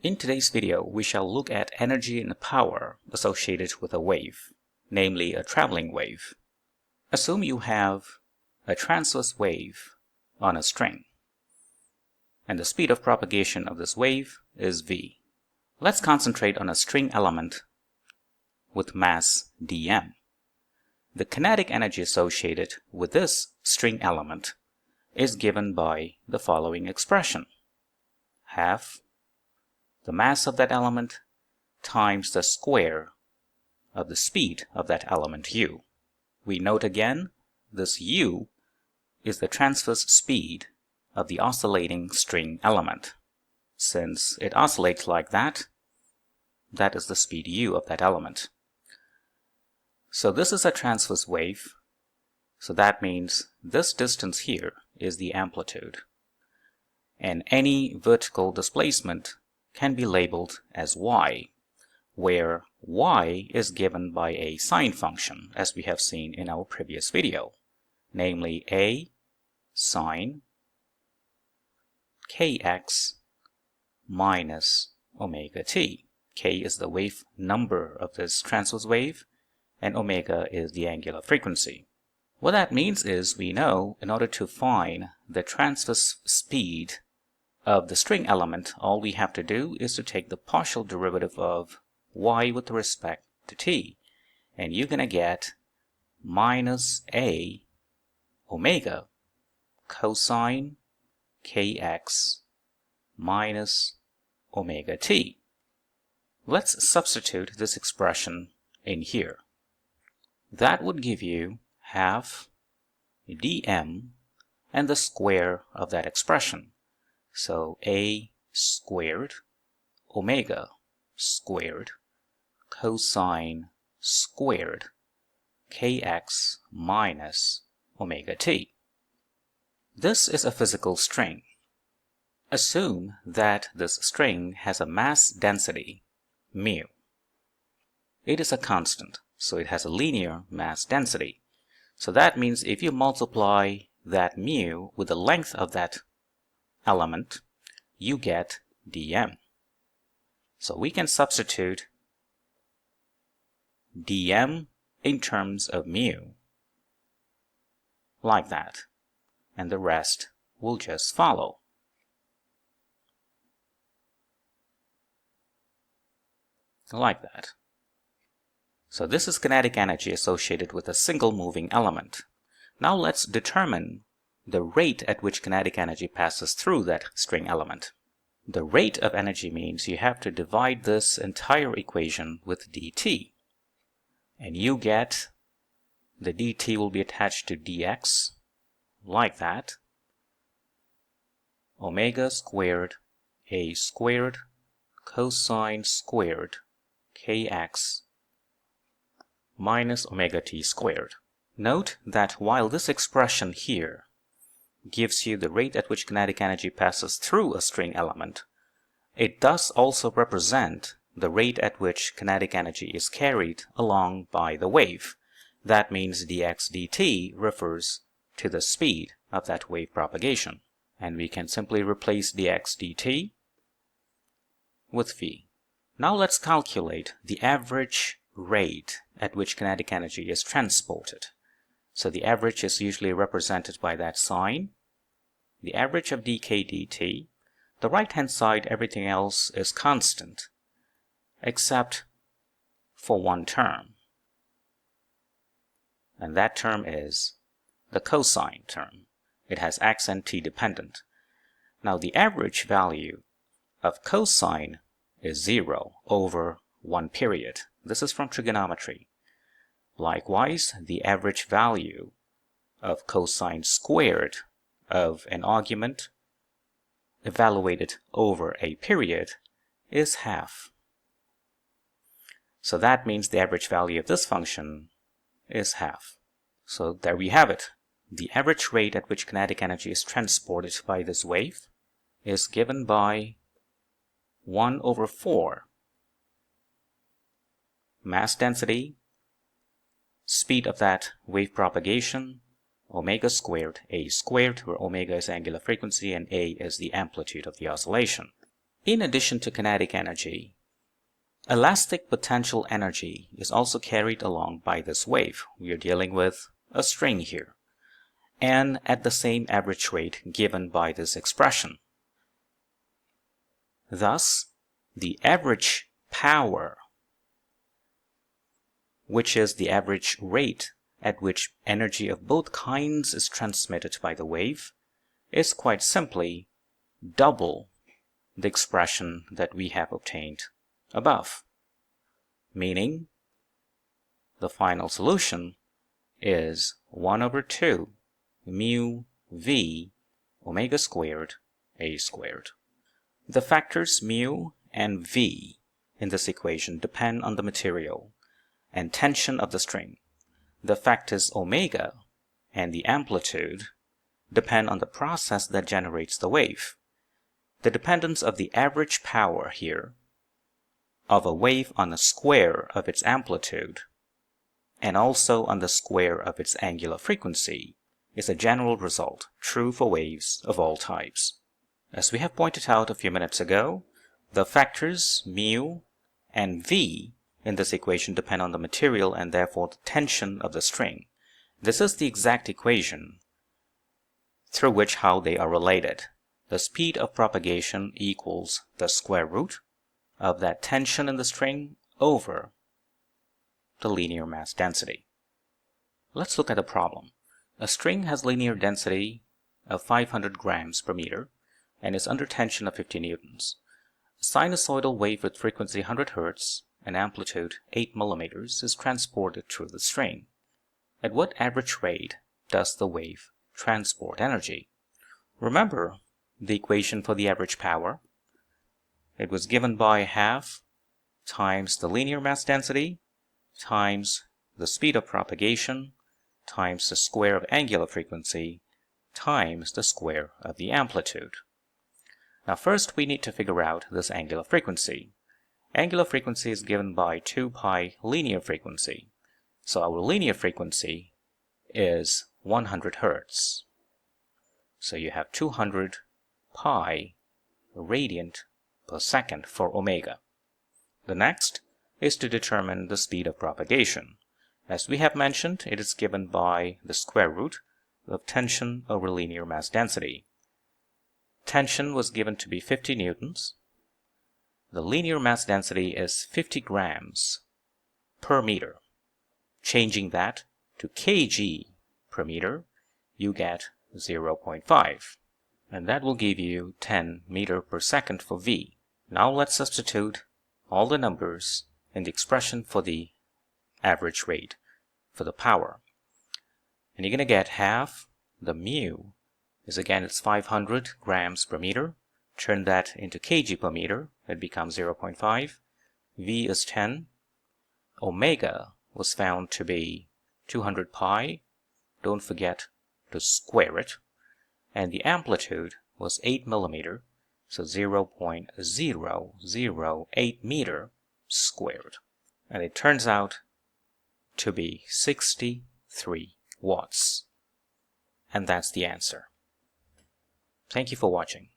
In today's video, we shall look at energy and power associated with a wave, namely a traveling wave. Assume you have a transverse wave on a string, and the speed of propagation of this wave is v. Let's concentrate on a string element with mass dm. The kinetic energy associated with this string element is given by the following expression: half the mass of that element times the square of the speed of that element u. We note again, this u is the transverse speed of the oscillating string element. Since it oscillates like that, that is the speed u of that element. So this is a transverse wave, so that means this distance here is the amplitude. And any vertical displacement can be labeled as y, where y is given by a sine function, as we have seen in our previous video, namely a sine kx minus omega t. K is the wave number of this transverse wave, and omega is the angular frequency. What that means is we know in order to find the transverse speed of the string element, all we have to do is to take the partial derivative of y with respect to t, and you're going to get minus a omega cosine kx minus omega t. Let's substitute this expression in here. That would give you half dm and the square of that expression. So a squared omega squared cosine squared kx minus omega t. This is a physical string. Assume that this string has a mass density mu. It is a constant, so it has a linear mass density. So that means if you multiply that mu with the length of that element, you get dm. So we can substitute dm in terms of mu like that, and the rest will just follow. Like that. So this is kinetic energy associated with a single moving element. Now let's determine the rate at which kinetic energy passes through that string element. The rate of energy means you have to divide this entire equation with dt. And you get the dt will be attached to dx, like that. Omega squared a squared cosine squared kx minus omega t squared. Note that while this expression here gives you the rate at which kinetic energy passes through a string element, it does also represent the rate at which kinetic energy is carried along by the wave. That means dx dt refers to the speed of that wave propagation. And we can simply replace dx dt with v. Now let's calculate the average rate at which kinetic energy is transported. So the average is usually represented by that sign, the average of dk dt. The right hand side, everything else is constant, except for one term. And that term is the cosine term. It has x and t dependent. Now the average value of cosine is 0 over 1 period. This is from trigonometry. Likewise, the average value of cosine squared of an argument evaluated over a period is half. So that means the average value of this function is half. So there we have it. The average rate at which kinetic energy is transported by this wave is given by 1 over 4 mass density, speed of that wave propagation, omega squared a squared, where omega is angular frequency and a is the amplitude of the oscillation. In addition to kinetic energy, elastic potential energy is also carried along by this wave. We are dealing with a string here, and at the same average rate given by this expression. Thus, the average power, which is the average rate at which energy of both kinds is transmitted by the wave, is quite simply double the expression that we have obtained above. Meaning, the final solution is 1/2 mu v omega squared a squared. The factors mu and v in this equation depend on the material and tension of the string. The factors omega and the amplitude depend on the process that generates the wave. The dependence of the average power here of a wave on the square of its amplitude and also on the square of its angular frequency is a general result, true for waves of all types. As we have pointed out a few minutes ago, the factors mu and v in this equation depend on the material and therefore the tension of the string. This is the exact equation through which how they are related. The speed of propagation equals the square root of that tension in the string over the linear mass density. Let's look at the problem. A string has linear density of 500 grams per meter and is under tension of 50 newtons. A sinusoidal wave with frequency 100 Hz and amplitude 8 millimeters is transported through the string. At what average rate does the wave transport energy? Remember the equation for the average power. It was given by half times the linear mass density times the speed of propagation times the square of angular frequency times the square of the amplitude. Now first we need to figure out this angular frequency. Angular frequency is given by 2 pi linear frequency. So our linear frequency is 100 Hz. So you have 200 pi radian per second for omega. The next is to determine the speed of propagation. As we have mentioned, it is given by the square root of tension over linear mass density. Tension was given to be 50 newtons. The linear mass density is 50 grams per meter. Changing that to kg per meter, you get 0.5. And that will give you 10 meter per second for v. Now let's substitute all the numbers in the expression for the average rate for the power. And you're going to get half the mu is again it's 500 grams per meter. Turn that into kg per meter, it becomes 0.5. V is 10. Omega was found to be 200 pi. Don't forget to square it. And the amplitude was 8 millimeter, so 0.008 meter squared. And it turns out to be 63 watts. And that's the answer. Thank you for watching.